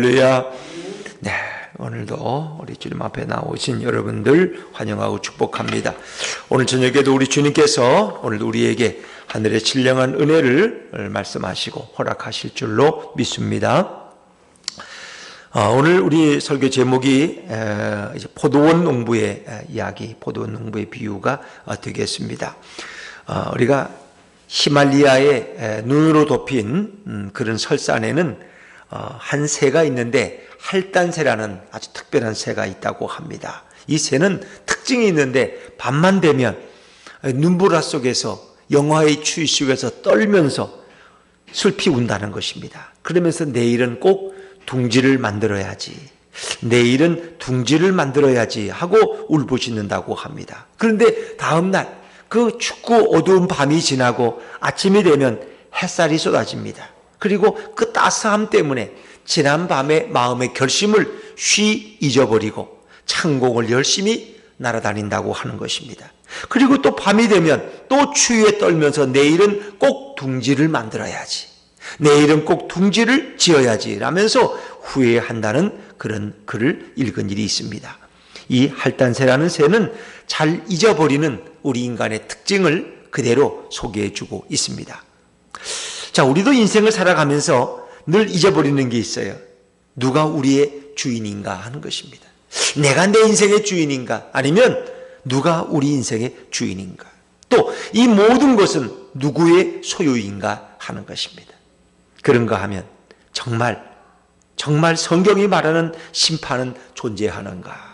할렐루야. 네, 오늘도 우리 주님 앞에 나오신 여러분들 환영하고 축복합니다. 오늘 저녁에도 우리 주님께서 오늘 우리에게 하늘의 신령한 은혜를 말씀하시고 허락하실 줄로 믿습니다. 오늘 우리 설교 제목이 이제 포도원 농부의 이야기, 포도원 농부의 비유가 되겠습니다. 우리가 히말리아의 눈으로 덮인 그런 설산에는 한 새가 있는데 할단새라는 아주 특별한 새가 있다고 합니다. 이 새는 특징이 있는데 밤만 되면 눈보라 속에서 영화의 추위 속에서 떨면서 슬피 운다는 것입니다. 그러면서 내일은 꼭 둥지를 만들어야지, 내일은 둥지를 만들어야지 하고 울부짖는다고 합니다. 그런데 다음날 그 춥고 어두운 밤이 지나고 아침이 되면 햇살이 쏟아집니다. 그리고 그 따스함 때문에 지난 밤의 마음의 결심을 쉬 잊어버리고 창공을 열심히 날아다닌다고 하는 것입니다. 그리고 또 밤이 되면 또 추위에 떨면서 내일은 꼭 둥지를 만들어야지, 내일은 꼭 둥지를 지어야지 라면서 후회한다는 그런 글을 읽은 일이 있습니다. 이 할단새라는 새는 잘 잊어버리는 우리 인간의 특징을 그대로 소개해주고 있습니다. 자, 우리도 인생을 살아가면서 늘 잊어버리는 게 있어요. 누가 우리의 주인인가 하는 것입니다. 내가 내 인생의 주인인가, 아니면 누가 우리 인생의 주인인가, 또 이 모든 것은 누구의 소유인가 하는 것입니다. 그런가 하면 정말 성경이 말하는 심판은 존재하는가?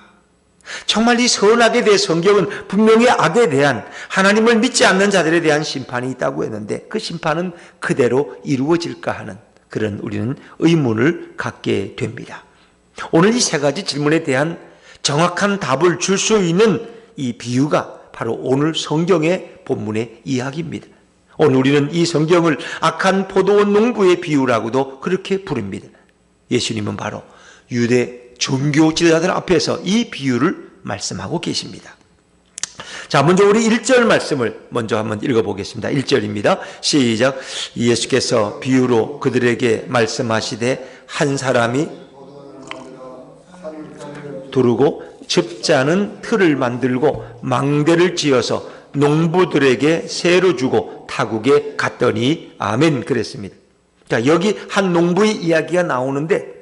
정말 이 선악에 대해 성경은 분명히 악에 대한, 하나님을 믿지 않는 자들에 대한 심판이 있다고 했는데 그 심판은 그대로 이루어질까 하는 그런 우리는 의문을 갖게 됩니다. 오늘 이 세 가지 질문에 대한 정확한 답을 줄 수 있는 이 비유가 바로 오늘 성경의 본문의 이야기입니다. 오늘 우리는 이 성경을 악한 포도원 농부의 비유라고도 그렇게 부릅니다. 예수님은 바로 유대 종교 지도자들 앞에서 이 비유를 말씀하고 계십니다. 자, 먼저 우리 1절 말씀을 먼저 한번 읽어보겠습니다. 1절입니다. 시작. 예수께서 비유로 그들에게 말씀하시되 한 사람이 두르고 즙자는 틀을 만들고 망대를 지어서 농부들에게 새로 주고 타국에 갔더니 아멘 그랬습니다. 자, 여기 한 농부의 이야기가 나오는데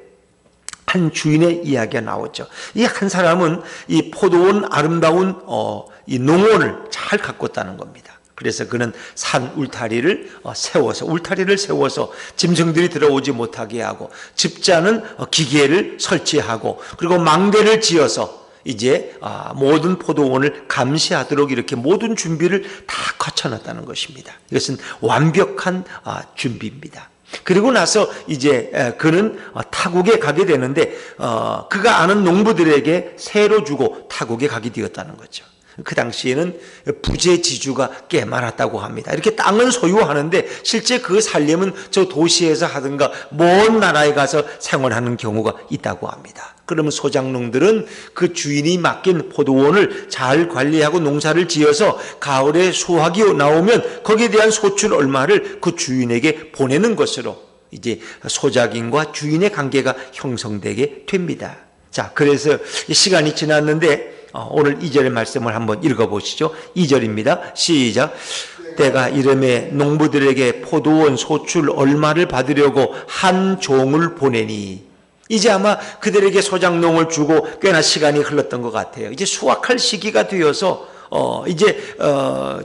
한 주인의 이야기가 나오죠. 이 한 사람은 이 포도원 아름다운 이 농원을 잘 가꿨다는 겁니다. 그래서 그는 산 울타리를 세워서 짐승들이 들어오지 못하게 하고, 즙자는 기계를 설치하고, 그리고 망대를 지어서 이제 모든 포도원을 감시하도록 이렇게 모든 준비를 다 갖춰놨다는 것입니다. 이것은 완벽한 준비입니다. 그리고 나서 이제 그는 타국에 가게 되는데 그가 아는 농부들에게 새로 주고 타국에 가게 되었다는 거죠. 그 당시에는 부재지주가 꽤 많았다고 합니다. 이렇게 땅은 소유하는데 실제 그 살림은 저 도시에서 하든가 먼 나라에 가서 생활하는 경우가 있다고 합니다. 그러면 소작농들은 그 주인이 맡긴 포도원을 잘 관리하고 농사를 지어서 가을에 수확이 나오면 거기에 대한 소출 얼마를 그 주인에게 보내는 것으로 이제 소작인과 주인의 관계가 형성되게 됩니다. 자, 그래서 시간이 지났는데 오늘 2절의 말씀을 한번 읽어보시죠. 2절입니다. 시작. 때가 이름에 농부들에게 포도원 소출 얼마를 받으려고 한 종을 보내니. 이제 아마 그들에게 소작농을 주고 꽤나 시간이 흘렀던 것 같아요. 이제 수확할 시기가 되어서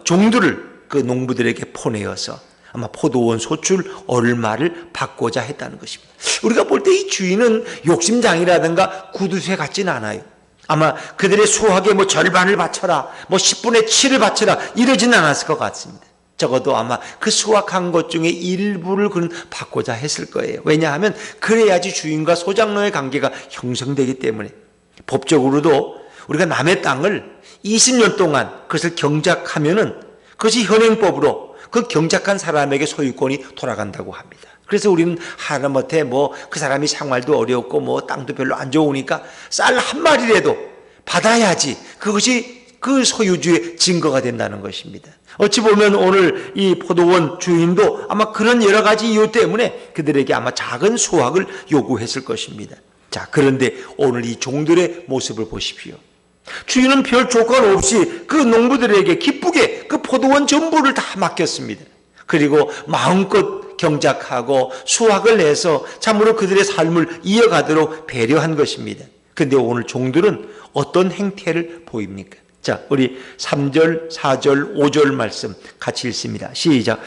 종들을 그 농부들에게 보내어서 아마 포도원 소출 얼마를 받고자 했다는 것입니다. 우리가 볼 때 이 주인은 욕심장이라든가 구두쇠 같지는 않아요. 아마 그들의 수확의 절반을 바쳐라, 10분의 7을 바쳐라 이러지는 않았을 것 같습니다. 적어도 아마 그 수확한 것 중에 일부를 그는 받고자 했을 거예요. 왜냐하면 그래야지 주인과 소작농의 관계가 형성되기 때문에. 법적으로도 우리가 남의 땅을 20년 동안 그것을 경작하면은 그것이 현행법으로 그 경작한 사람에게 소유권이 돌아간다고 합니다. 그래서 우리는 하다못해 그 사람이 생활도 어렵고 땅도 별로 안 좋으니까 쌀 한 마리라도 받아야지 그것이 그 소유주의 증거가 된다는 것입니다. 어찌 보면 오늘 이 포도원 주인도 아마 그런 여러 가지 이유 때문에 그들에게 아마 작은 수확을 요구했을 것입니다. 자, 그런데 오늘 이 종들의 모습을 보십시오. 주인은 별 조건 없이 그 농부들에게 기쁘게 그 포도원 전부를 다 맡겼습니다. 그리고 마음껏 경작하고 수확을 내서 참으로 그들의 삶을 이어가도록 배려한 것입니다. 그런데 오늘 종들은 어떤 행태를 보입니까? 자, 우리 3절, 4절, 5절 말씀 같이 읽습니다. 시작.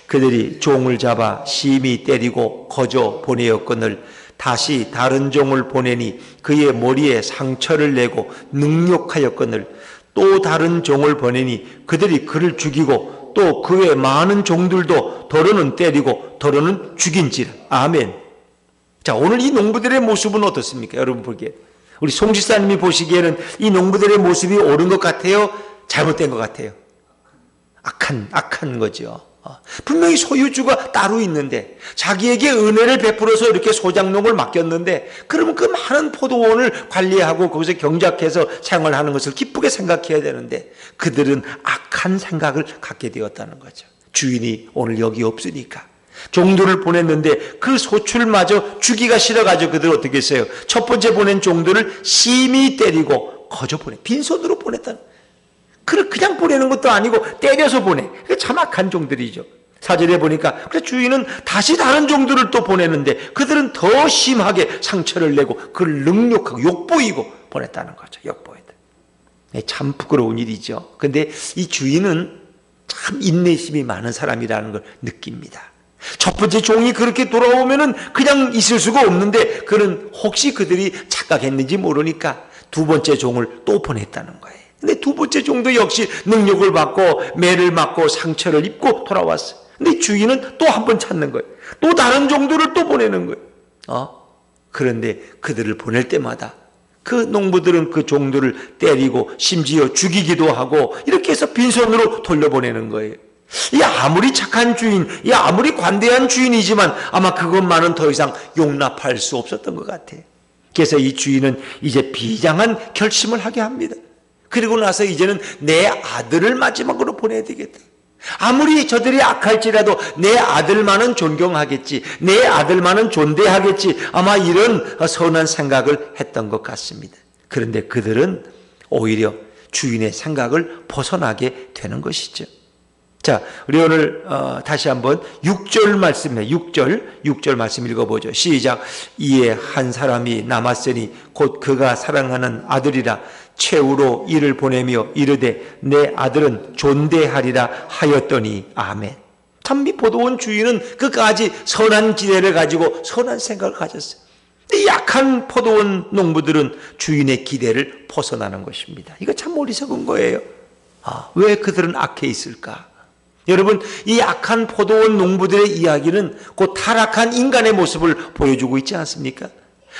그들이 종을 잡아 심히 때리고 거저 보내었거늘 다시 다른 종을 보내니 그의 머리에 상처를 내고 능욕하였거늘 또 다른 종을 보내니 그들이 그를 죽이고 또 그 외 많은 종들도 더러는 때리고 더러는 죽인지라. 아멘. 자, 오늘 이 농부들의 모습은 어떻습니까? 여러분 보기에 우리 송 집사님이 보시기에는 이 농부들의 모습이 옳은 것 같아요? 잘못된 것 같아요? 악한 거죠. 분명히 소유주가 따로 있는데 자기에게 은혜를 베풀어서 이렇게 소작농을 맡겼는데 그러면 그 많은 포도원을 관리하고 거기서 경작해서 생활하는 것을 기쁘게 생각해야 되는데 그들은 악한 생각을 갖게 되었다는 거죠. 주인이 오늘 여기 없으니까 종들을 보냈는데 그 소출마저 주기가 싫어가지고 그들 어떻게 했어요? 첫 번째 보낸 종들을 심히 때리고 거저 보내 빈손으로 보냈다는 그냥 보내는 것도 아니고 때려서 보내. 참 악한 종들이죠. 4절에 보니까 그래서 주인은 다시 다른 종들을 또 보내는데 그들은 더 심하게 상처를 내고 그를 능욕하고 욕보이고 보냈다는 거죠. 욕보이다. 참 부끄러운 일이죠. 근데 이 주인은 참 인내심이 많은 사람이라는 걸 느낍니다. 첫 번째 종이 그렇게 돌아오면은 그냥 있을 수가 없는데 그는 혹시 그들이 착각했는지 모르니까 두 번째 종을 또 보냈다는 거예요. 근데 두 번째 종도 역시 능력을 받고 매를 맞고 상처를 입고 돌아왔어요. 근데 주인은 또 한 번 찾는 거예요. 또 다른 종들을 또 보내는 거예요. 그런데 그들을 보낼 때마다 그 농부들은 그 종들을 때리고 심지어 죽이기도 하고 이렇게 해서 빈손으로 돌려보내는 거예요. 이 아무리 착한 주인, 이 아무리 관대한 주인이지만 아마 그것만은 더 이상 용납할 수 없었던 것 같아요. 그래서 이 주인은 이제 비장한 결심을 하게 합니다. 그리고 나서 이제는 내 아들을 마지막으로 보내야 되겠다. 아무리 저들이 악할지라도 내 아들만은 존경하겠지, 내 아들만은 존대하겠지, 아마 이런 선한 생각을 했던 것 같습니다. 그런데 그들은 오히려 주인의 생각을 벗어나게 되는 것이죠. 자, 우리 오늘 다시 한번 6절 말씀이에요. 6절 말씀 읽어보죠. 시작. 이에 한 사람이 남았으니 곧 그가 사랑하는 아들이라 최후로 이를 보내며 이르되 내 아들은 존대하리라 하였더니 아멘. 참 이 포도원 주인은 끝까지 선한 지혜를 가지고 선한 생각을 가졌어요. 이 약한 포도원 농부들은 주인의 기대를 벗어나는 것입니다. 이거 참 어리석은 거예요. 왜 그들은 악해 있을까? 여러분, 이 악한 포도원 농부들의 이야기는 곧 타락한 인간의 모습을 보여주고 있지 않습니까?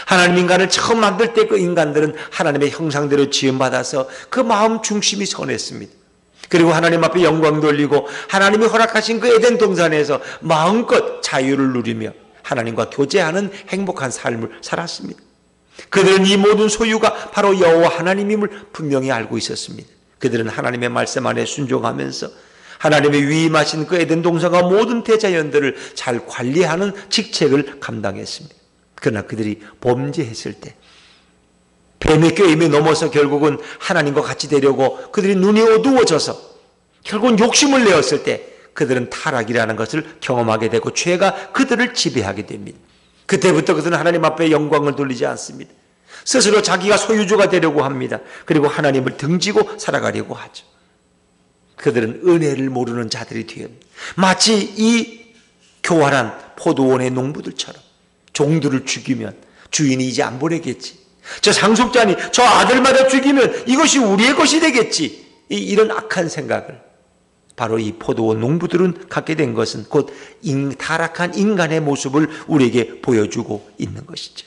하나님 인간을 처음 만들 때 그 인간들은 하나님의 형상대로 지음받아서 그 마음 중심이 선했습니다. 그리고 하나님 앞에 영광 돌리고 하나님이 허락하신 그 에덴 동산에서 마음껏 자유를 누리며 하나님과 교제하는 행복한 삶을 살았습니다. 그들은 이 모든 소유가 바로 여호와 하나님임을 분명히 알고 있었습니다. 그들은 하나님의 말씀 안에 순종하면서 하나님의 위임하신 그 에덴 동산과 모든 대자연들을 잘 관리하는 직책을 감당했습니다. 그러나 그들이 범죄했을 때 뱀의 꾀임에 넘어서 결국은 하나님과 같이 되려고 그들이 눈이 어두워져서 결국은 욕심을 내었을 때 그들은 타락이라는 것을 경험하게 되고 죄가 그들을 지배하게 됩니다. 그때부터 그들은 하나님 앞에 영광을 돌리지 않습니다. 스스로 자기가 소유주가 되려고 합니다. 그리고 하나님을 등지고 살아가려고 하죠. 그들은 은혜를 모르는 자들이 되었습니다. 마치 이 교활한 포도원의 농부들처럼 종들을 죽이면 주인이 이제 안 보내겠지. 저 상속자니 저 아들마다 죽이면 이것이 우리의 것이 되겠지. 이런 악한 생각을 바로 이 포도원 농부들은 갖게 된 것은 곧 타락한 인간의 모습을 우리에게 보여주고 있는 것이죠.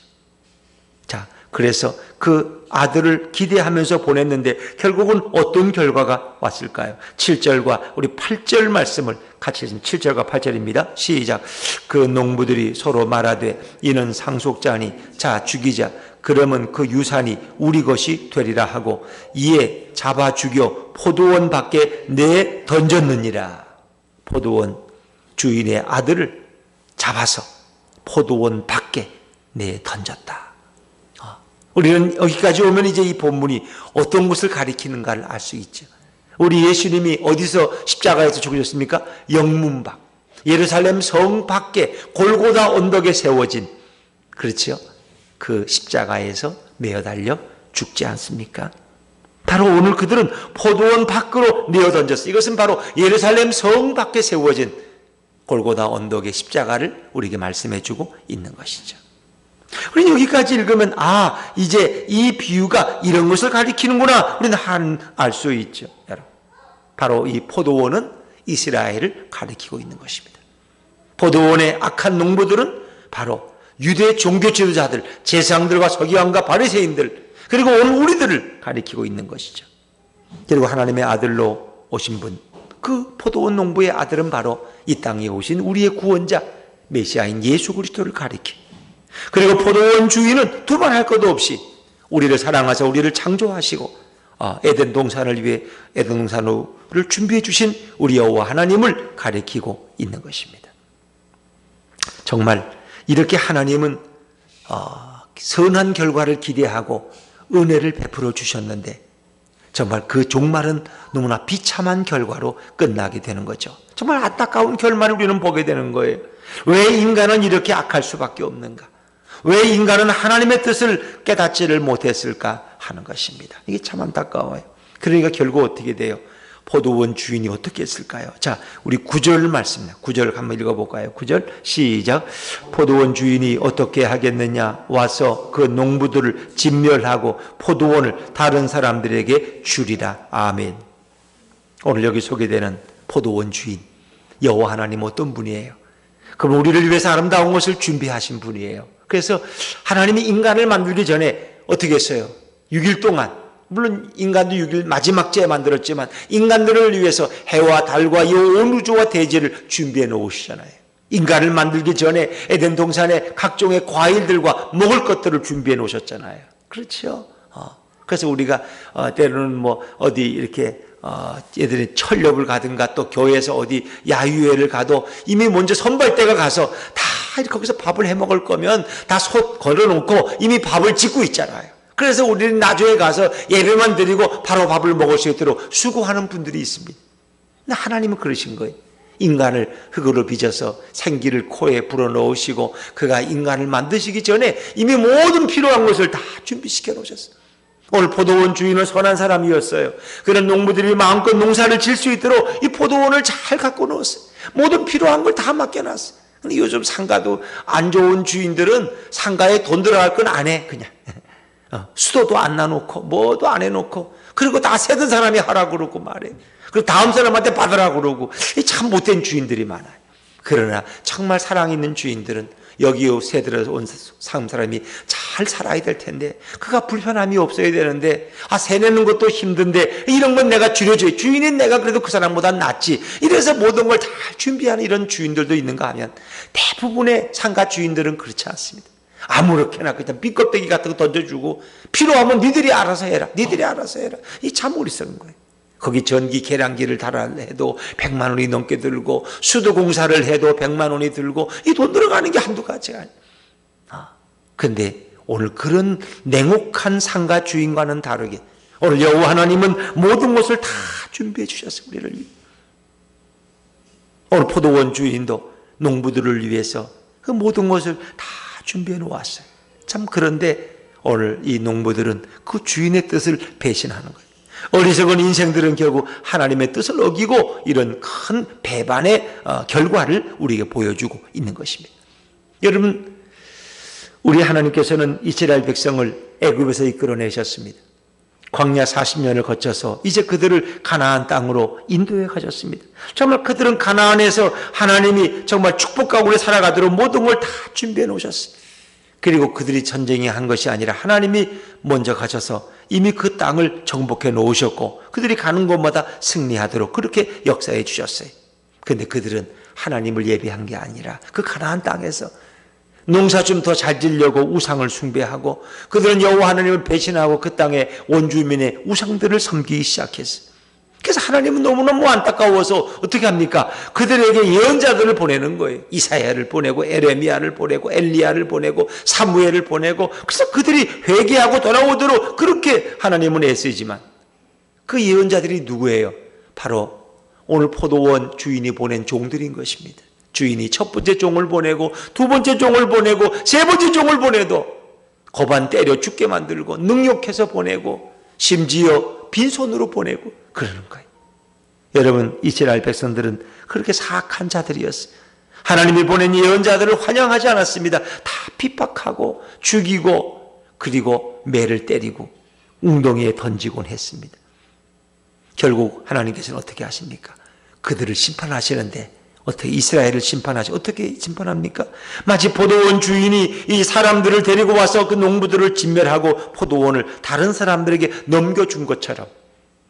자, 그래서 그 아들을 기대하면서 보냈는데 결국은 어떤 결과가 왔을까요? 7절과 우리 8절 말씀을 같이 읽으면 7절과 8절입니다. 시작. 그 농부들이 서로 말하되 이는 상속자니 자 죽이자. 그러면 그 유산이 우리 것이 되리라 하고 이에 잡아 죽여 포도원 밖에 내 던졌느니라. 포도원 주인의 아들을 잡아서 포도원 밖에 내 던졌다. 우리는 여기까지 오면 이제 이 본문이 어떤 것을 가리키는가를 알 수 있죠. 우리 예수님이 어디서 십자가에서 죽으셨습니까? 영문 밖, 예루살렘 성 밖에 골고다 언덕에 세워진, 그렇죠? 그 십자가에서 매어 달려 죽지 않습니까? 바로 오늘 그들은 포도원 밖으로 내어 던졌어요. 이것은 바로 예루살렘 성 밖에 세워진 골고다 언덕의 십자가를 우리에게 말씀해 주고 있는 것이죠. 우리는 여기까지 읽으면 이제 이 비유가 이런 것을 가리키는구나 우리는 알 수 있죠. 여러분, 바로 이 포도원은 이스라엘을 가리키고 있는 것입니다. 포도원의 악한 농부들은 바로 유대 종교 지도자들, 제사장들과 서기관과 바리새인들, 그리고 오늘 우리들을 가리키고 있는 것이죠. 그리고 하나님의 아들로 오신 분, 그 포도원 농부의 아들은 바로 이 땅에 오신 우리의 구원자 메시아인 예수 그리스도를 가리키. 그리고 포도원 주인은 두말할 것도 없이 우리를 사랑하사 우리를 창조하시고 에덴 동산을 위해 에덴 동산을 준비해 주신 우리 여호와 하나님을 가리키고 있는 것입니다. 정말 이렇게 하나님은 선한 결과를 기대하고 은혜를 베풀어 주셨는데 정말 그 종말은 너무나 비참한 결과로 끝나게 되는 거죠. 정말 안타까운 결말을 우리는 보게 되는 거예요. 왜 인간은 이렇게 악할 수밖에 없는가? 왜 인간은 하나님의 뜻을 깨닫지를 못했을까 하는 것입니다. 이게 참 안타까워요. 그러니까 결국 어떻게 돼요? 포도원 주인이 어떻게 했을까요? 자, 우리 9절 말씀입니다. 9절 한번 읽어볼까요? 9절 시작. 포도원 주인이 어떻게 하겠느냐? 와서 그 농부들을 진멸하고 포도원을 다른 사람들에게 주리라. 아멘. 오늘 여기 소개되는 포도원 주인 여호와 하나님 어떤 분이에요? 그럼 우리를 위해서 아름다운 것을 준비하신 분이에요. 그래서 하나님이 인간을 만들기 전에 어떻게 했어요? 6일 동안, 물론 인간도 6일 마지막 째에 만들었지만 인간들을 위해서 해와 달과 이 온 우주와 대지를 준비해 놓으시잖아요. 인간을 만들기 전에 에덴 동산에 각종의 과일들과 먹을 것들을 준비해 놓으셨잖아요. 그렇죠? 그래서 우리가 때로는 뭐 어디 이렇게 얘들이 철렵을 가든가 또 교회에서 어디 야유회를 가도 이미 먼저 선발대가 가서 다 거기서 밥을 해 먹을 거면 다 솥 걸어놓고 이미 밥을 짓고 있잖아요. 그래서 우리는 나중에 가서 예배만 드리고 바로 밥을 먹을 수 있도록 수고하는 분들이 있습니다. 근데 하나님은 그러신 거예요. 인간을 흙으로 빚어서 생기를 코에 불어넣으시고 그가 인간을 만드시기 전에 이미 모든 필요한 것을 다 준비시켜 놓으셨어요. 오늘 포도원 주인은 선한 사람이었어요. 그런 농부들이 마음껏 농사를 질 수 있도록 이 포도원을 잘 갖고 놓았어요. 모든 필요한 걸 다 맡겨놨어요. 근데 요즘 상가도 안 좋은 주인들은 상가에 돈 들어갈 건 안 해. 그냥 수도도 안 놔놓고 뭐도 안 해놓고 그리고 다 세든 사람이 하라고 그러고 말해. 그리고 다음 사람한테 받으라고 그러고 참 못된 주인들이 많아요. 그러나 정말 사랑 있는 주인들은 여기 새들어서 온 사람이 잘 살아야 될 텐데 그가 불편함이 없어야 되는데 새내는 것도 힘든데 이런 건 내가 줄여줘야 주인인 내가 그래도 그 사람보다 낫지 이래서 모든 걸 다 준비하는 이런 주인들도 있는가 하면 대부분의 상가 주인들은 그렇지 않습니다. 아무렇게나 그냥 삐껍데기 같은 거 던져주고 필요하면 니들이 알아서 해라. 니들이 알아서 해라. 이 참 어리석은 거예요. 거기 전기 계량기를 달아 해도 100만 원이 넘게 들고 수도 공사를 해도 100만 원이 들고 이 돈 들어가는 게 한두 가지가 아니에요. 근데 오늘 그런 냉혹한 상가 주인과는 다르게 오늘 여호와 하나님은 모든 것을 다 준비해 주셨어요. 우리를 위해. 오늘 포도원 주인도 농부들을 위해서 그 모든 것을 다 준비해 놓았어요. 참 그런데 오늘 이 농부들은 그 주인의 뜻을 배신하는 거예요. 어리석은 인생들은 결국 하나님의 뜻을 어기고 이런 큰 배반의 결과를 우리에게 보여주고 있는 것입니다. 여러분, 우리 하나님께서는 이스라엘 백성을 애굽에서 이끌어내셨습니다. 광야 40년을 거쳐서 이제 그들을 가나안 땅으로 인도해 가셨습니다. 정말 그들은 가나안에서 하나님이 정말 축복 가운데 살아가도록 모든 걸 다 준비해 놓으셨어요. 그리고 그들이 전쟁에 한 것이 아니라 하나님이 먼저 가셔서 이미 그 땅을 정복해 놓으셨고 그들이 가는 곳마다 승리하도록 그렇게 역사해 주셨어요. 그런데 그들은 하나님을 예배한 게 아니라 그 가나안 땅에서 농사 좀 더 잘 지려고 우상을 숭배하고 그들은 여호와 하나님을 배신하고 그 땅의 원주민의 우상들을 섬기기 시작했어요. 그래서 하나님은 너무너무 안타까워서 어떻게 합니까? 그들에게 예언자들을 보내는 거예요. 이사야를 보내고 에레미야를 보내고 엘리야를 보내고 사무엘을 보내고, 그래서 그들이 회개하고 돌아오도록 그렇게 하나님은 애쓰지만 그 예언자들이 누구예요? 바로 오늘 포도원 주인이 보낸 종들인 것입니다. 주인이 첫 번째 종을 보내고 두 번째 종을 보내고 세 번째 종을 보내도 고반 때려 죽게 만들고 능욕해서 보내고 심지어 빈손으로 보내고 그러는 거예요. 여러분, 이스라엘 백성들은 그렇게 사악한 자들이었어요. 하나님이 보낸 예언자들을 환영하지 않았습니다. 다 핍박하고 죽이고 그리고 매를 때리고 웅덩이에 던지곤 했습니다. 결국 하나님께서는 어떻게 하십니까? 그들을 심판하시는데 어떻게 이스라엘을 어떻게 심판합니까? 마치 포도원 주인이 이 사람들을 데리고 와서 그 농부들을 진멸하고 포도원을 다른 사람들에게 넘겨준 것처럼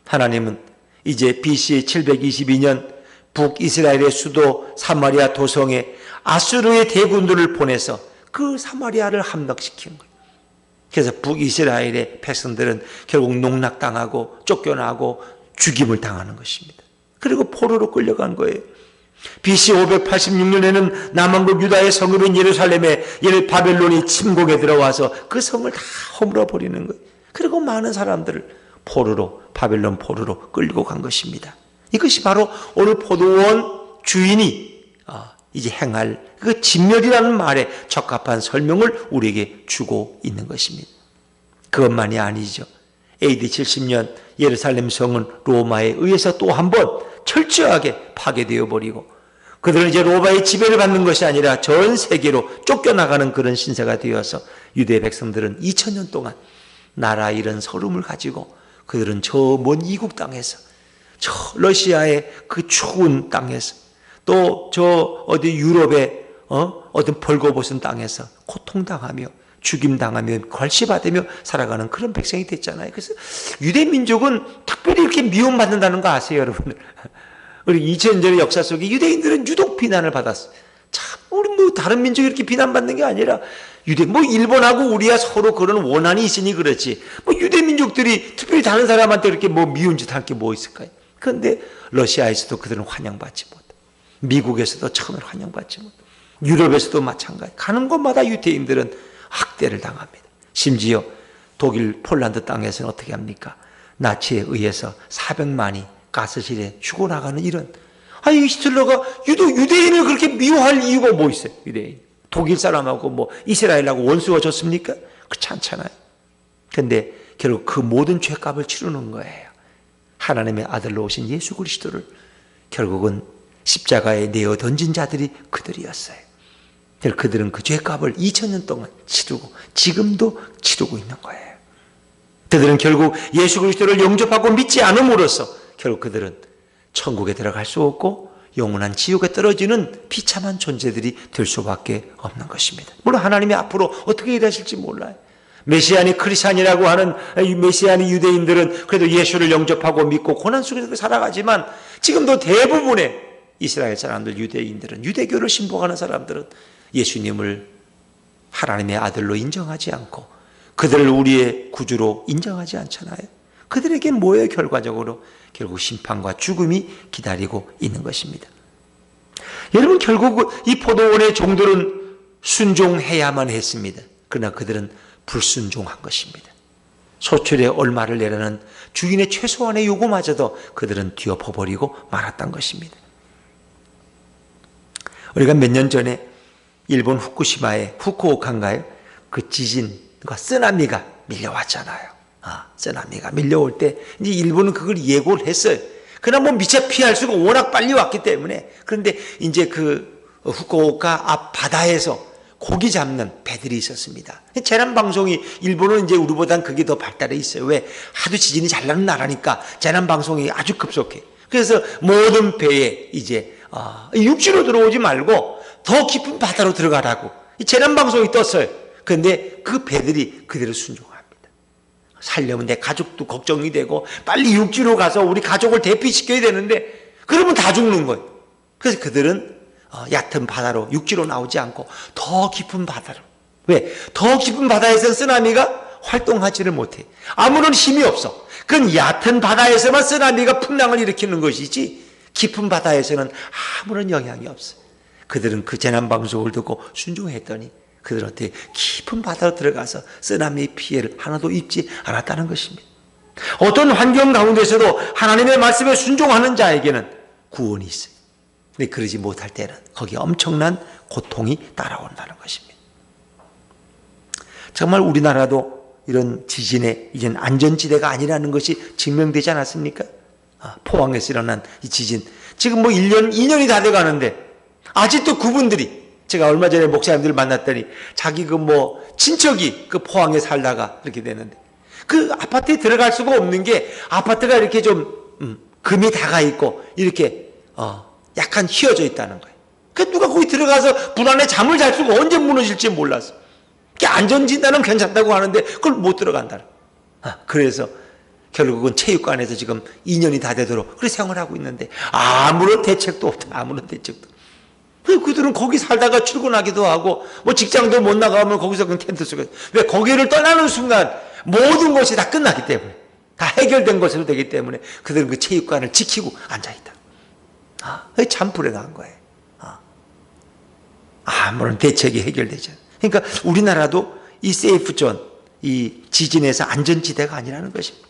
하나님은 이제 BC 722년 북이스라엘의 수도 사마리아 도성에 아수르의 대군들을 보내서 그 사마리아를 함락시킨 거예요. 그래서 북이스라엘의 백성들은 결국 농락당하고 쫓겨나고 죽임을 당하는 것입니다. 그리고 포로로 끌려간 거예요. BC 586년에는 남왕국 유다의 성읍인 예루살렘에 바벨론이 침공에 들어와서 그 성을 다 허물어 버리는 거예요. 그리고 많은 사람들을 바벨론 포로로 끌고 간 것입니다. 이것이 바로 오늘 포도원 주인이 이제 행할 그 진멸이라는 말에 적합한 설명을 우리에게 주고 있는 것입니다. 그것만이 아니죠. AD 70년 예루살렘 성은 로마에 의해서 또 한 번 철저하게 파괴되어 버리고 그들은 이제 로마의 지배를 받는 것이 아니라 전 세계로 쫓겨나가는 그런 신세가 되어서 유대 백성들은 2000년 동안 나라 잃은 서름을 가지고 그들은 저 먼 이국 땅에서, 저 러시아의 그 추운 땅에서, 또 저 어디 유럽의 어떤 벌거벗은 땅에서 고통당하며 죽임당하며 궐시받으며 살아가는 그런 백성이 됐잖아요. 그래서 유대 민족은 특별히 이렇게 미움받는다는 거 아세요, 여러분? 우리 2000년의 역사 속에 유대인들은 유독 비난을 받았어요. 참, 우리 다른 민족이 이렇게 비난받는 게 아니라 일본하고 우리야 서로 그런 원한이 있으니 그렇지. 유대 민족들이 특별히 다른 사람한테 이렇게 미운 짓 할 게 뭐 있을까요? 그런데 러시아에서도 그들은 환영받지 못해. 미국에서도 처음에 환영받지 못해. 유럽에서도 마찬가지. 가는 곳마다 유대인들은 학대를 당합니다. 심지어 독일, 폴란드 땅에서는 어떻게 합니까? 나치에 의해서 400만이 가스실에 죽어나가는 이런. 히틀러가 유독 유대인을 그렇게 미워할 이유가 뭐 있어요? 유대인. 독일 사람하고 이스라엘하고 원수가 좋습니까? 그렇지 않잖아요. 근데 결국 그 모든 죄값을 치르는 거예요. 하나님의 아들로 오신 예수 그리스도를 결국은 십자가에 내어 던진 자들이 그들이었어요. 그들은 그 죄값을 2000년 동안 치르고 지금도 치르고 있는 거예요. 그들은 결국 예수 그리스도를 영접하고 믿지 않음으로써 결국 그들은 천국에 들어갈 수 없고 영원한 지옥에 떨어지는 비참한 존재들이 될 수밖에 없는 것입니다. 물론 하나님이 앞으로 어떻게 일하실지 몰라요. 메시아니 크리스찬이라고 하는 메시아니 유대인들은 그래도 예수를 영접하고 믿고 고난 속에서 살아가지만 지금도 대부분의 이스라엘 사람들, 유대인들은, 유대교를 신봉하는 사람들은 예수님을 하나님의 아들로 인정하지 않고 그들을 우리의 구주로 인정하지 않잖아요. 그들에게 뭐예요? 결과적으로 결국 심판과 죽음이 기다리고 있는 것입니다. 여러분, 결국 이 포도원의 종들은 순종해야만 했습니다. 그러나 그들은 불순종한 것입니다. 소출에 얼마를 내라는 주인의 최소한의 요구마저도 그들은 뒤엎어버리고 말았던 것입니다. 우리가 몇 년 전에 일본 후쿠시마의 후쿠오카인가요? 그 지진과 쓰나미가 밀려왔잖아요. 쓰나미가 밀려올 때 이제 일본은 그걸 예고를 했어요. 그러나 미처 피할 수가 워낙 빨리 왔기 때문에. 그런데 이제 그 후쿠오카 앞 바다에서 고기 잡는 배들이 있었습니다. 재난 방송이 일본은 이제 우리보다는 그게 더 발달해 있어요. 왜? 하도 지진이 잘 나는 나라니까 재난 방송이 아주 급속해. 그래서 모든 배에 이제 육지로 들어오지 말고 더 깊은 바다로 들어가라고 재난 방송이 떴어요. 그런데 그 배들이 그대로 순종합니다. 살려면 내 가족도 걱정이 되고 빨리 육지로 가서 우리 가족을 대피시켜야 되는데 그러면 다 죽는 거예요. 그래서 그들은 얕은 바다로 육지로 나오지 않고 더 깊은 바다로. 왜? 더 깊은 바다에서는 쓰나미가 활동하지를 못해. 아무런 힘이 없어. 그건 얕은 바다에서만 쓰나미가 풍랑을 일으키는 것이지 깊은 바다에서는 아무런 영향이 없어. 그들은 그 재난방송을 듣고 순종했더니 그들은 어떻게 깊은 바다로 들어가서 쓰나미의 피해를 하나도 입지 않았다는 것입니다. 어떤 환경 가운데서도 하나님의 말씀에 순종하는 자에게는 구원이 있어요. 근데 그러지 못할 때는 거기에 엄청난 고통이 따라온다는 것입니다. 정말 우리나라도 이런 지진에 이젠 안전지대가 아니라는 것이 증명되지 않았습니까? 포항에서 일어난 이 지진. 지금 뭐 1년, 2년이 다 돼 가는데 아직도 그분들이, 제가 얼마 전에 목사님들 만났더니 자기 친척이 그 포항에 살다가 이렇게 되는데 그 아파트에 들어갈 수가 없는 게 아파트가 이렇게 좀 금이 다가 있고 이렇게 약간 휘어져 있다는 거예요. 그 누가 거기 들어가서 불안에 잠을 잘 수가 언제 무너질지 몰랐어. 안전진단은 괜찮다고 하는데 그걸 못 들어간다. 그래서 결국은 체육관에서 지금 2년이 다 되도록 그렇게 생활하고 있는데 아무런 대책도 없다. 아무런 대책도. 그들은 거기 살다가 출근하기도 하고 뭐 직장도 못 나가면 거기서 그냥 텐트 속에. 왜? 거기를 떠나는 순간 모든 것이 다 끝나기 때문에, 다 해결된 것으로 되기 때문에 그들은 그 체육관을 지키고 앉아있다. 참 불행한 거예요. 아무런 대책이 해결되지 않아요. 그러니까 우리나라도 이 세이프존, 이 지진에서 안전지대가 아니라는 것입니다.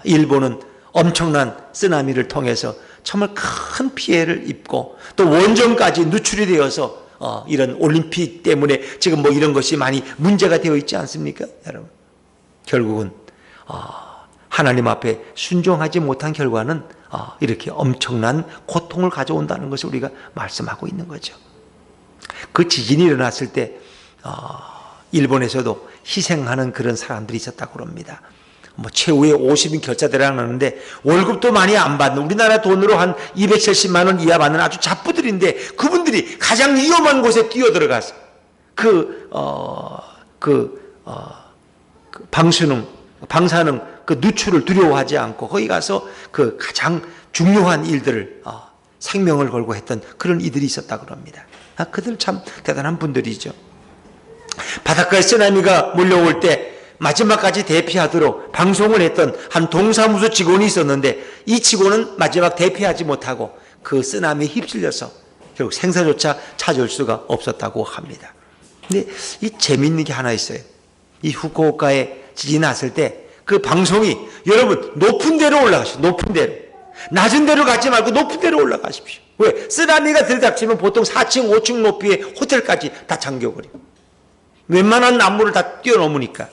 일본은 엄청난 쓰나미를 통해서 정말 큰 피해를 입고 또 원전까지 누출이 되어서 이런 올림픽 때문에 지금 뭐 이런 것이 많이 문제가 되어 있지 않습니까? 여러분, 결국은 하나님 앞에 순종하지 못한 결과는 이렇게 엄청난 고통을 가져온다는 것을 우리가 말씀하고 있는 거죠. 그 지진이 일어났을 때 일본에서도 희생하는 그런 사람들이 있었다고 합니다. 뭐 최후의 50인 결자대라고 하는데 월급도 많이 안 받는, 우리나라 돈으로 한 270만 원 이하 받는 아주 잡부들인데 그분들이 가장 위험한 곳에 뛰어들어가서 방사능 그 누출을 두려워하지 않고 거기 가서 그 가장 중요한 일들을 생명을 걸고 했던 그런 이들이 있었다고 합니다. 그들 참 대단한 분들이죠. 바닷가에 쓰나미가 몰려올 때 마지막까지 대피하도록 방송을 했던 한 동사무소 직원이 있었는데 이 직원은 마지막 대피하지 못하고 그 쓰나미에 휩쓸려서 결국 생사조차 찾을 수가 없었다고 합니다. 근데 이 재미있는 게 하나 있어요. 이 후쿠오카에 지진이 났을 때 그 방송이, 여러분 높은 데로 올라가십시오. 높은 데로. 낮은 데로 가지 말고 높은 데로 올라가십시오. 왜? 쓰나미가 들이닥치면 보통 4층 5층 높이의 호텔까지 다 잠겨버려요. 웬만한 나무를 다 뛰어넘으니까.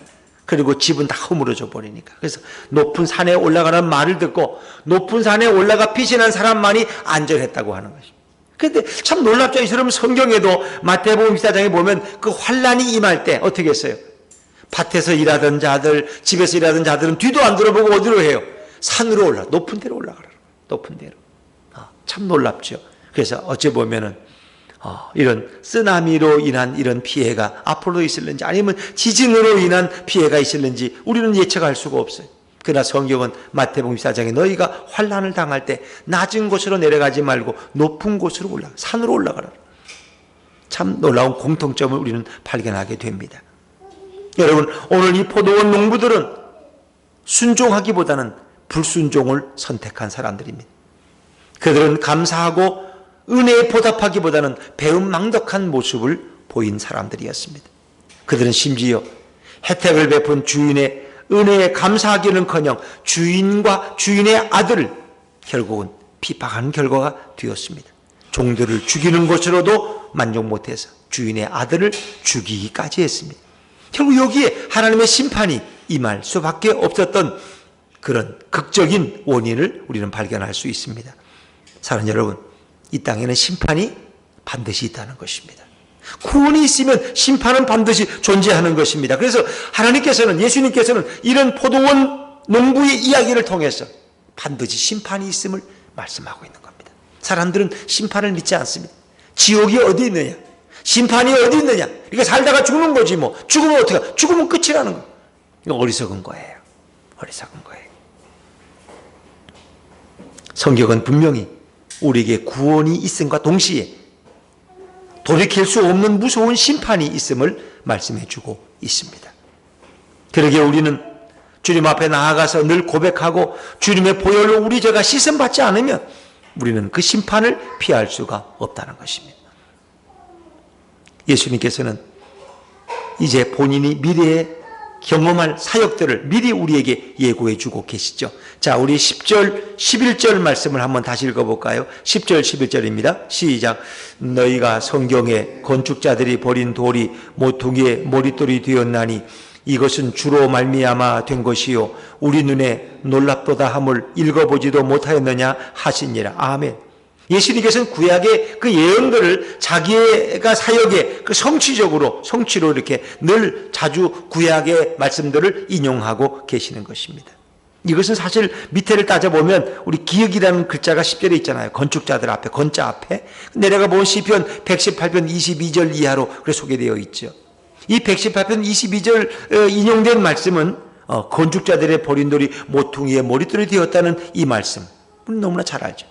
그리고 집은 다 허물어져 버리니까. 그래서 높은 산에 올라가는 말을 듣고 높은 산에 올라가 피신한 사람만이 안전했다고 하는 것입니다. 그런데 참 놀랍죠. 여러분, 성경에도 마태복음 24장에 보면 그 환란이 임할 때 어떻게 했어요? 밭에서 일하던 자들, 집에서 일하던 자들은 뒤도 안 돌아보고 어디로 해요? 산으로 올라, 높은 데로 올라가라. 높은 데로. 참 놀랍죠. 그래서 어찌 보면은 이런 쓰나미로 인한 이런 피해가 앞으로도 있을는지 아니면 지진으로 인한 피해가 있을는지 우리는 예측할 수가 없어요. 그러나 성경은 마태복음 24장에 너희가 환난을 당할 때 낮은 곳으로 내려가지 말고 높은 곳으로 올라가, 산으로 올라가라. 참 놀라운 공통점을 우리는 발견하게 됩니다. 여러분, 오늘 이 포도원 농부들은 순종하기보다는 불순종을 선택한 사람들입니다. 그들은 감사하고 은혜에 보답하기보다는 배은망덕한 모습을 보인 사람들이었습니다. 그들은 심지어 혜택을 베푼 주인의 은혜에 감사하기는커녕 주인과 주인의 아들을 결국은 핍박하는 결과가 되었습니다. 종들을 죽이는 것으로도 만족 못해서 주인의 아들을 죽이기까지 했습니다. 결국 여기에 하나님의 심판이 임할 수밖에 없었던 그런 극적인 원인을 우리는 발견할 수 있습니다. 사랑하는 여러분, 이 땅에는 심판이 반드시 있다는 것입니다. 구원이 있으면 심판은 반드시 존재하는 것입니다. 그래서 하나님께서는, 예수님께서는 이런 포도원 농부의 이야기를 통해서 반드시 심판이 있음을 말씀하고 있는 겁니다. 사람들은 심판을 믿지 않습니다. 지옥이 어디 있느냐? 심판이 어디 있느냐? 이거 살다가 죽는 거지 뭐. 죽으면 어떡해? 죽으면 끝이라는 거. 이거 어리석은 거예요. 어리석은 거예요. 성경은 분명히 우리에게 구원이 있음과 동시에 돌이킬 수 없는 무서운 심판이 있음을 말씀해 주고 있습니다. 그러기에 우리는 주님 앞에 나아가서 늘 고백하고 주님의 보혈로 우리 죄가 씻음받지 않으면 우리는 그 심판을 피할 수가 없다는 것입니다. 예수님께서는 이제 본인이 미래에 경험할 사역들을 미리 우리에게 예고해 주고 계시죠. 자, 우리 10절, 11절 말씀을 한번 다시 읽어볼까요? 10절, 11절입니다. 시작. 너희가 성경에 건축자들이 버린 돌이 모퉁이의 머릿돌이 되었나니 이것은 주로 말미암아 된 것이요 우리 눈에 놀랍도다 함을 읽어보지도 못하였느냐 하시니라. 아멘. 예수님께서는 구약의 그 예언들을 자기가 사역의 그 성취로 이렇게 늘 자주 구약의 말씀들을 인용하고 계시는 것입니다. 이것은 사실 밑에를 따져보면 우리 기역이라는 글자가 10절에 있잖아요. 건축자들 앞에, 건자 앞에. 내려가 보면 시편 118편 22절 이하로 소개되어 있죠. 이 118편 22절 인용된 말씀은 건축자들의 버린 돌이 모퉁이의 머릿돌이 되었다는 이 말씀. 우리 너무나 잘 알죠.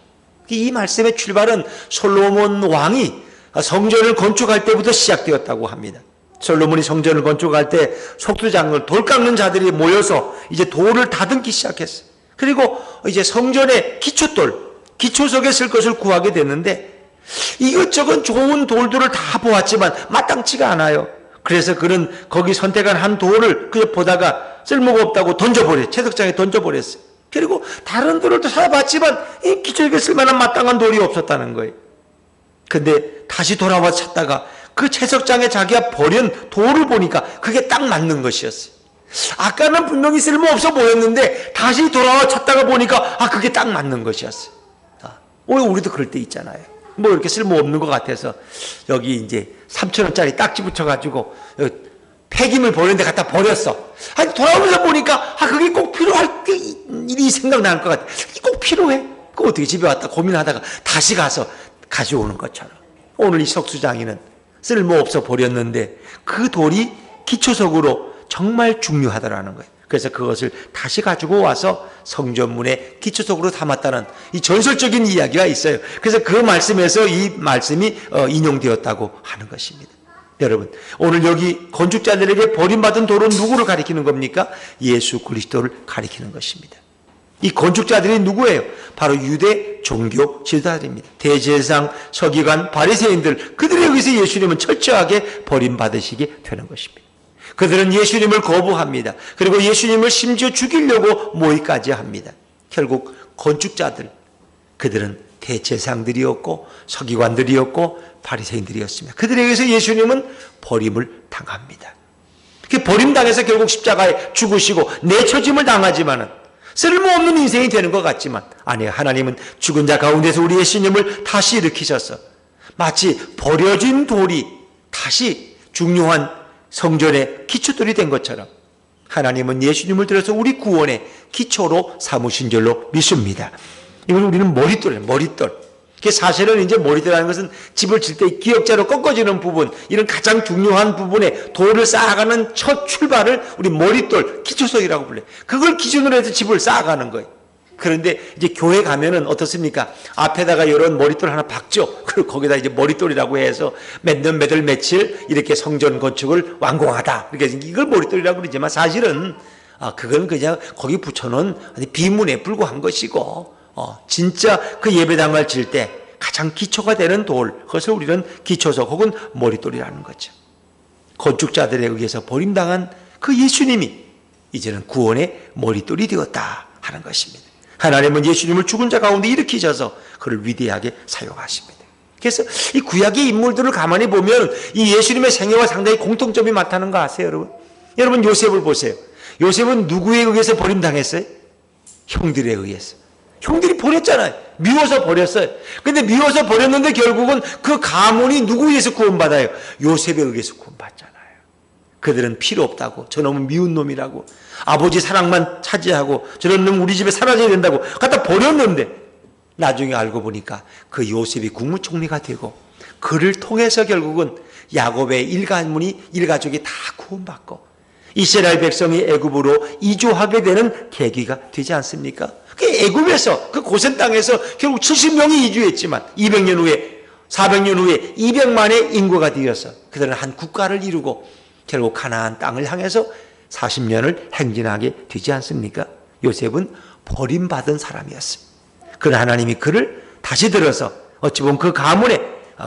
이 말씀의 출발은 솔로몬 왕이 성전을 건축할 때부터 시작되었다고 합니다. 솔로몬이 성전을 건축할 때 속수장을 돌 깎는 자들이 모여서 이제 돌을 다듬기 시작했어요. 그리고 이제 성전의 기초돌, 기초석에 쓸 것을 구하게 됐는데 이것저것 좋은 돌들을 다 보았지만 마땅치가 않아요. 그래서 그는 거기 선택한 한 돌을 그냥 보다가 쓸모가 없다고 던져버렸어요. 채석장에 던져버렸어요. 그리고 다른 돌을 또 찾아봤지만 이 기초석에 쓸만한 마땅한 돌이 없었다는 거예요. 근데 다시 돌아와 찾다가 그 채석장에 자기가 버린 돌을 보니까 그게 딱 맞는 것이었어요. 아까는 분명히 쓸모없어 보였는데 다시 돌아와 찾다가 보니까 그게 딱 맞는 것이었어요. 왜 우리도 그럴 때 있잖아요. 뭐 이렇게 쓸모없는 것 같아서 여기 이제 3,000원짜리 딱지 붙여가지고 폐기물 버리는데 갖다 버렸어. 아니 돌아오면서 보니까 그게 꼭 필요할 일이 생각나는 것 같아. 꼭 필요해. 그거 어떻게 집에 왔다 고민하다가 다시 가서 가져오는 것처럼 오늘 이 석수장이는 쓸모없어 버렸는데 그 돌이 기초석으로 정말 중요하더라는 거예요. 그래서 그것을 다시 가지고 와서 성전문의 기초석으로 담았다는 이 전설적인 이야기가 있어요. 그래서 그 말씀에서 이 말씀이 인용되었다고 하는 것입니다. 여러분, 오늘 여기 건축자들에게 버림받은 돌은 누구를 가리키는 겁니까? 예수 그리스도를 가리키는 것입니다. 이 건축자들이 누구예요? 바로 유대 종교 지도자들입니다. 대제사장, 서기관, 바리새인들, 그들에 의해서 예수님은 철저하게 버림받으시게 되는 것입니다. 그들은 예수님을 거부합니다. 그리고 예수님을 심지어 죽이려고 모의까지 합니다. 결국 건축자들, 그들은 대제사장들이었고 서기관들이었고 바리새인들이었습니다. 그들에 의해서 예수님은 버림을 당합니다. 버림당해서 결국 십자가에 죽으시고 내처짐을 당하지만은 쓸모없는 인생이 되는 것 같지만 아니에요. 하나님은 죽은 자 가운데서 우리 예수님을 다시 일으키셔서 마치 버려진 돌이 다시 중요한 성전의 기초돌이 된 것처럼 하나님은 예수님을 들어서 우리 구원의 기초로 삼으신 줄로 믿습니다. 이걸 우리는 머릿돌이에요. 머릿돌. 사실은 이제 머릿돌이라는 것은 집을 질 때 기역자로 꺾어지는 부분, 이런 가장 중요한 부분에 돌을 쌓아가는 첫 출발을 우리 머릿돌, 기초석이라고 불러요. 그걸 기준으로 해서 집을 쌓아가는 거예요. 그런데 이제 교회 가면은 어떻습니까? 앞에다가 이런 머릿돌 하나 박죠. 그리고 거기다 이제 머릿돌이라고 해서 몇 년, 몇 월, 며칠 이렇게 성전 건축을 완공하다. 그러니까 이걸 머릿돌이라고 그러지만 사실은 그건 그냥 거기 붙여놓은 비문에 불과한 것이고 진짜 그 예배당을 질 때 가장 기초가 되는 돌, 그것을 우리는 기초석 혹은 머릿돌이라는 거죠. 건축자들에 의해서 버림당한 그 예수님이 이제는 구원의 머릿돌이 되었다 하는 것입니다. 하나님은 예수님을 죽은 자 가운데 일으키셔서 그를 위대하게 사용하십니다. 그래서 이 구약의 인물들을 가만히 보면 이 예수님의 생애와 상당히 공통점이 많다는 거 아세요, 여러분? 여러분 요셉을 보세요. 요셉은 누구에 의해서 버림당했어요? 형들에 의해서. 형들이 버렸잖아요. 미워서 버렸어요. 근데 미워서 버렸는데 결국은 그 가문이 누구에 의해서 구원받아요? 요셉에 의해서 구원받잖아요. 그들은 필요 없다고, 저놈은 미운 놈이라고, 아버지 사랑만 차지하고 저런 놈 우리 집에 사라져야 된다고 갖다 버렸는데 나중에 알고 보니까 그 요셉이 국무총리가 되고 그를 통해서 결국은 야곱의 일가족이 다 구원받고 이스라엘 백성이 애굽으로 이주하게 되는 계기가 되지 않습니까? 그 애굽에서 그 고센 땅에서 결국 70명이 이주했지만 200년 후에 400년 후에 200만의 인구가 되어서 그들은 한 국가를 이루고 결국 가나안 땅을 향해서 40년을 행진하게 되지 않습니까? 요셉은 버림받은 사람이었습니다. 그러나 하나님이 그를 다시 들어서 어찌 보면 그 가문의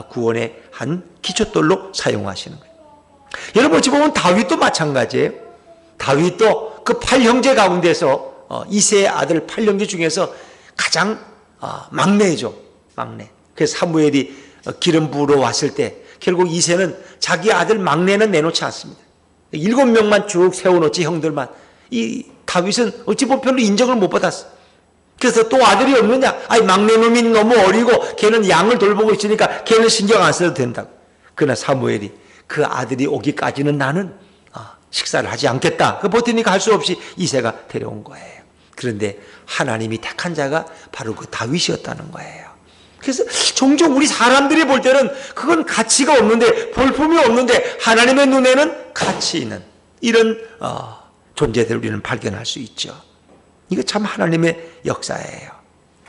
구원의 한 기초돌로 사용하시는 거예요. 여러분 어찌 보면 다윗도 마찬가지예요. 다윗도 그 8형제 가운데서 이세의 아들 8형제 중에서 가장 막내죠. 막내. 그래서 사무엘이 기름 부으러 왔을 때 결국 이세는 자기 아들 막내는 내놓지 않습니다. 7명만 쭉 세워놓지 형들만. 이 다윗은 어찌 보면 별로 인정을 못 받았어. 그래서 또 아들이 없느냐? 아니 막내 놈이 너무 어리고 걔는 양을 돌보고 있으니까 걔는 신경 안 써도 된다고. 그러나 사무엘이 그 아들이 오기까지는 나는 식사를 하지 않겠다. 그 버티니까 할 수 없이 이새가 데려온 거예요. 그런데 하나님이 택한 자가 바로 그 다윗이었다는 거예요. 그래서 종종 우리 사람들이 볼 때는 그건 가치가 없는데, 볼품이 없는데 하나님의 눈에는 가치 있는 이런 존재들을 우리는 발견할 수 있죠. 이거 참 하나님의 역사예요.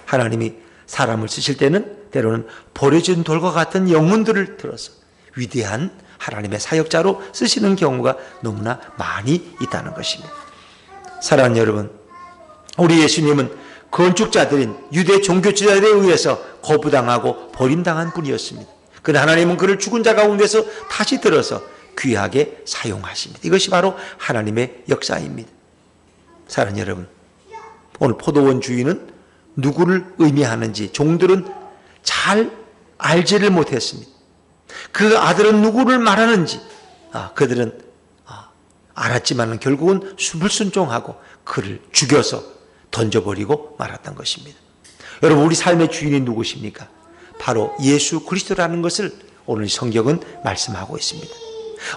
하나님이 사람을 쓰실 때는 때로는 버려진 돌과 같은 영혼들을 들어서 위대한 하나님의 사역자로 쓰시는 경우가 너무나 많이 있다는 것입니다. 사랑하는 여러분, 우리 예수님은 건축자들인 유대 종교지자들에 의해서 거부당하고 버림당한 분이었습니다. 그러나 하나님은 그를 죽은 자 가운데서 다시 들어서 귀하게 사용하십니다. 이것이 바로 하나님의 역사입니다. 사랑하는 여러분, 오늘 포도원 주인은 누구를 의미하는지 종들은 잘 알지를 못했습니다. 그 아들은 누구를 말하는지 그들은 알았지만 결국은 불순종하고 그를 죽여서 던져버리고 말았던 것입니다. 여러분, 우리 삶의 주인이 누구십니까? 바로 예수 그리스도라는 것을 오늘 성경은 말씀하고 있습니다.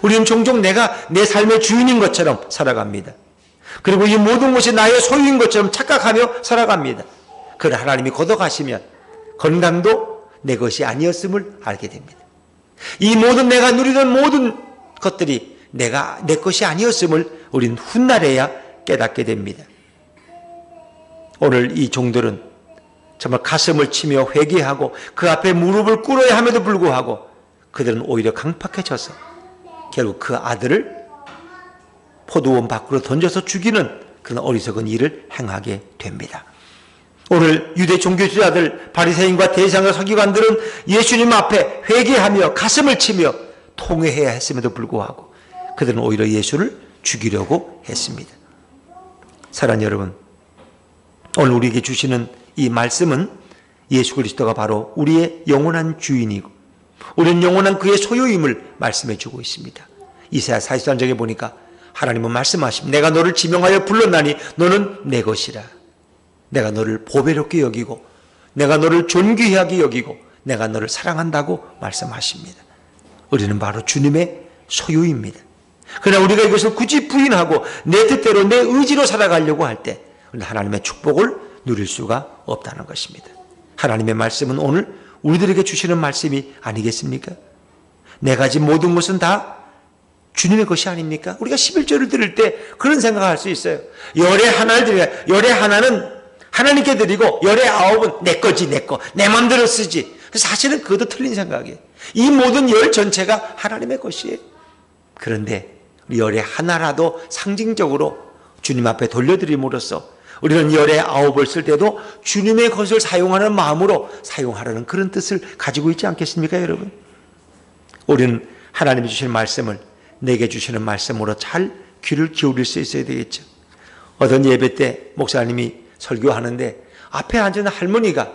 우리는 종종 내가 내 삶의 주인인 것처럼 살아갑니다. 그리고 이 모든 것이 나의 소유인 것처럼 착각하며 살아갑니다. 그러나 하나님이 걷어가시면 건강도 내 것이 아니었음을 알게 됩니다. 이 모든 내가 누리던 모든 것들이 내 것이 아니었음을 우리는 훗날에야 깨닫게 됩니다. 오늘 이 종들은 정말 가슴을 치며 회개하고 그 앞에 무릎을 꿇어야 함에도 불구하고 그들은 오히려 강팍해져서 결국 그 아들을 포도원 밖으로 던져서 죽이는 그런 어리석은 일을 행하게 됩니다. 오늘 유대 종교지자들 바리새인과 대제사장과 서기관들은 예수님 앞에 회개하며 가슴을 치며 통회해야 했음에도 불구하고 그들은 오히려 예수를 죽이려고 했습니다. 사랑하는 여러분, 오늘 우리에게 주시는 이 말씀은 예수 그리스도가 바로 우리의 영원한 주인이고 우리는 영원한 그의 소유임을 말씀해 주고 있습니다. 이사야 43장에 보니까 하나님은 말씀하십니다. 내가 너를 지명하여 불렀나니 너는 내 것이라. 내가 너를 보배롭게 여기고 내가 너를 존귀하게 여기고 내가 너를 사랑한다고 말씀하십니다. 우리는 바로 주님의 소유입니다. 그러나 우리가 이것을 굳이 부인하고 내 뜻대로 내 의지로 살아가려고 할 때 하나님의 축복을 누릴 수가 없다는 것입니다. 하나님의 말씀은 오늘 우리들에게 주시는 말씀이 아니겠습니까? 내 가진 모든 것은 다 주님의 것이 아닙니까? 우리가 11절을 드릴 때 그런 생각을 할 수 있어요. 열의 하나를 드려야, 열의 하나는 하나님께 드리고 열의 아홉은 내 거지, 내 거. 내 맘대로 쓰지. 사실은 그것도 틀린 생각이에요. 이 모든 열 전체가 하나님의 것이에요. 그런데 열의 하나라도 상징적으로 주님 앞에 돌려드림으로써 우리는 열의 아홉을 쓸 때도 주님의 것을 사용하는 마음으로 사용하라는 그런 뜻을 가지고 있지 않겠습니까, 여러분? 우리는 하나님이 주시는 말씀을 내게 주시는 말씀으로 잘 귀를 기울일 수 있어야 되겠죠. 어떤 예배 때 목사님이 설교하는데 앞에 앉은 할머니가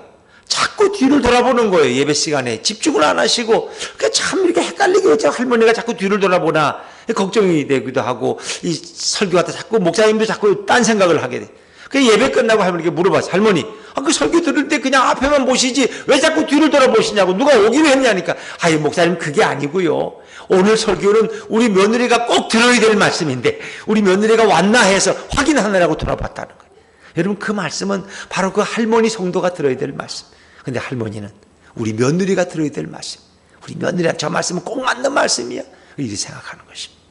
자꾸 뒤를 돌아보는 거예요. 예배 시간에 집중을 안 하시고 참 이렇게 헷갈리게 했죠. 할머니가 자꾸 뒤를 돌아보나 걱정이 되기도 하고 이 설교할 때 자꾸 목사님도 자꾸 딴 생각을 하게 돼. 그 예배 끝나고 할머니께 물어봤어요. 할머니, 그 설교 들을 때 그냥 앞에만 보시지 왜 자꾸 뒤를 돌아보시냐고. 누가 오기로 했냐니까. 아이 목사님, 그게 아니고요. 오늘 설교는 우리 며느리가 꼭 들어야 될 말씀인데 우리 며느리가 왔나 해서 확인하느라고 돌아봤다는 거예요. 여러분, 그 말씀은 바로 그 할머니 성도가 들어야 될 말씀. 근데 할머니는 우리 며느리가 들어야 될 말씀. 우리 며느리랑 저 말씀은 꼭 맞는 말씀이야. 이렇게 생각하는 것입니다.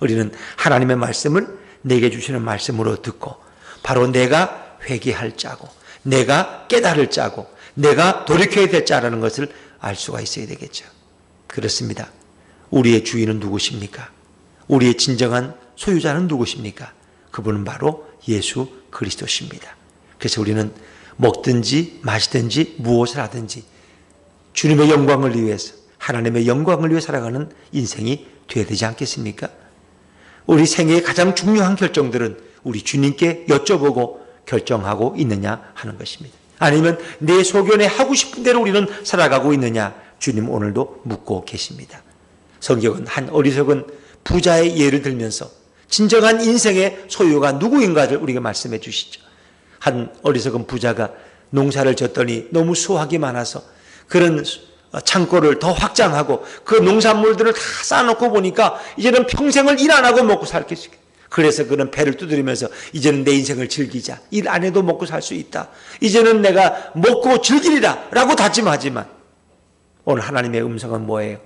우리는 하나님의 말씀을 내게 주시는 말씀으로 듣고 바로 내가 회개할 자고 내가 깨달을 자고 내가 돌이켜야 될 자라는 것을 알 수가 있어야 되겠죠. 그렇습니다. 우리의 주인은 누구십니까? 우리의 진정한 소유자는 누구십니까? 그분은 바로 예수 그리스도십니다. 그래서 우리는 먹든지 마시든지 무엇을 하든지 주님의 영광을 위해서, 하나님의 영광을 위해 살아가는 인생이 되어야 되지 않겠습니까? 우리 생애의 가장 중요한 결정들은 우리 주님께 여쭤보고 결정하고 있느냐 하는 것입니다. 아니면 내 소견에 하고 싶은 대로 우리는 살아가고 있느냐, 주님 오늘도 묻고 계십니다. 성경은 한 어리석은 부자의 예를 들면서 진정한 인생의 소유가 누구인가를 우리에게 말씀해 주시죠. 한 어리석은 부자가 농사를 졌더니 너무 수확이 많아서 그런 창고를 더 확장하고 그 농산물들을 다 쌓아놓고 보니까 이제는 평생을 일 안 하고 먹고 살겠어요. 그래서 그는 배를 두드리면서 이제는 내 인생을 즐기자. 일 안 해도 먹고 살 수 있다. 이제는 내가 먹고 즐기리라 라고 다짐하지만 오늘 하나님의 음성은 뭐예요?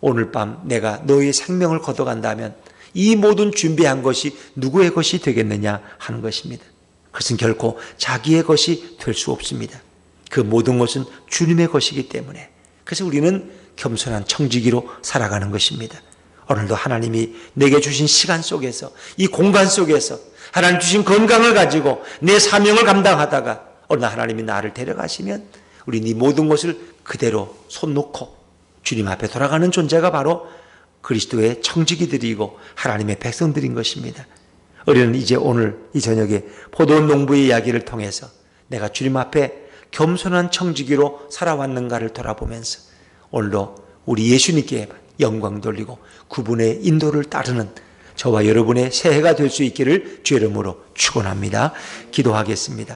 오늘 밤 내가 너의 생명을 걷어간다면 이 모든 준비한 것이 누구의 것이 되겠느냐 하는 것입니다. 그것은 결코 자기의 것이 될 수 없습니다. 그 모든 것은 주님의 것이기 때문에. 그래서 우리는 겸손한 청지기로 살아가는 것입니다. 오늘도 하나님이 내게 주신 시간 속에서, 이 공간 속에서 하나님 주신 건강을 가지고 내 사명을 감당하다가 어느 날 하나님이 나를 데려가시면 우리는 이 모든 것을 그대로 손 놓고 주님 앞에 돌아가는 존재가 바로 그리스도의 청지기들이고 하나님의 백성들인 것입니다. 우리는 이제 오늘 이 저녁에 포도원 농부의 이야기를 통해서 내가 주님 앞에 겸손한 청지기로 살아왔는가를 돌아보면서 오늘도 우리 예수님께 영광 돌리고 그분의 인도를 따르는 저와 여러분의 새해가 될 수 있기를 주의 이름으로 축원합니다. 기도하겠습니다.